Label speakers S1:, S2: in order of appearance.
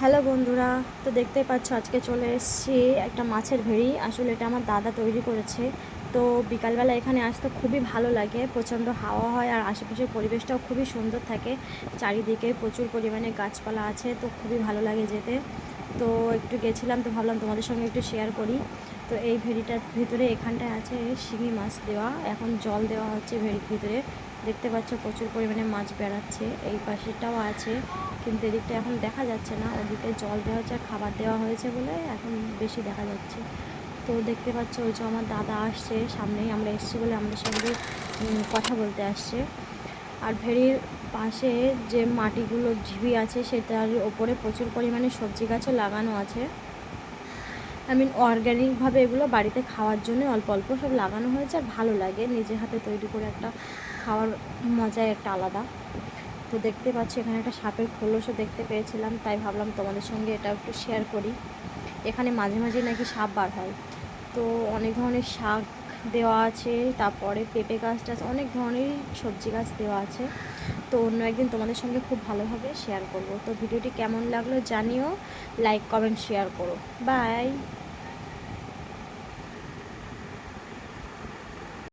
S1: Hello বন্ধুরা, তো দেখতেই পাচ্ছ আজকে চলে এসেছি একটা মাছের ভেড়ি। আসলে এটা আমার দাদা তৈরি করেছে। তো বিকালবেলা এখানে আসতে খুবই ভালো লাগে, প্রচণ্ড হাওয়া হয় আর আশেপাশের পরিবেশটাও খুবই সুন্দর থাকে। চারিদিকে প্রচুর পরিমাণে গাছপালা আছে, তো খুবই ভালো লাগে যেতে। তো একটু গেছিলাম, তো ভাবলাম তোমাদের সঙ্গে একটু শেয়ার করি। তো এই ভেড়িটার ভিতরে এখানটায় আছে শিঙি মাছ দেওয়া, এখন জল দেওয়া হচ্ছে ভেড়ির ভিতরে। দেখতে পাচ্ছ প্রচুর পরিমাণে মাছ বেড়াচ্ছে। এই পাশেটাও আছে, কিন্তু এদিকটা এখন দেখা যাচ্ছে না। ওদিকে জল দেওয়া হচ্ছে আর খাবার দেওয়া হয়েছে বলে এখন বেশি দেখা যাচ্ছে। তো দেখতে পাচ্ছ ওই যে আমার দাদা আসছে সামনেই, আমরা এসেছি বলে আমাদের সঙ্গে কথা বলতে আসছে। আর ভেড়ির পাশে যে মাটিগুলো ঢিবি আছে সেটার ওপরে প্রচুর পরিমাণে সবজি গাছও লাগানো আছে। অর্গ্যানিকভাবে এগুলো বাড়িতে খাওয়ার জন্য অল্প অল্প সব লাগানো হয়েছে, আর ভালো লাগে নিজের হাতে তৈরি করে একটা খাওয়ার মজাই একটা আলাদা। তো দেখতে পাচ্ছি এখানে একটা সাপের খোলসও দেখতে পেয়েছিলাম, তাই ভাবলাম তোমাদের সঙ্গে এটা একটু শেয়ার করি। এখানে মাঝে মাঝে নাকি সাপ বার হয়। তো অনেক ধরনের শাক দেওয়া আছে, তারপরে পেঁপে গাছ টাছ অনেক ধরনেরই সবজি গাছ দেওয়া আছে। তো অন্য একদিন তোমাদের সঙ্গে খুব ভালোভাবে শেয়ার করব। তো ভিডিওটি কেমন লাগলো জানিও, লাইক কমেন্ট শেয়ার করো। বাই।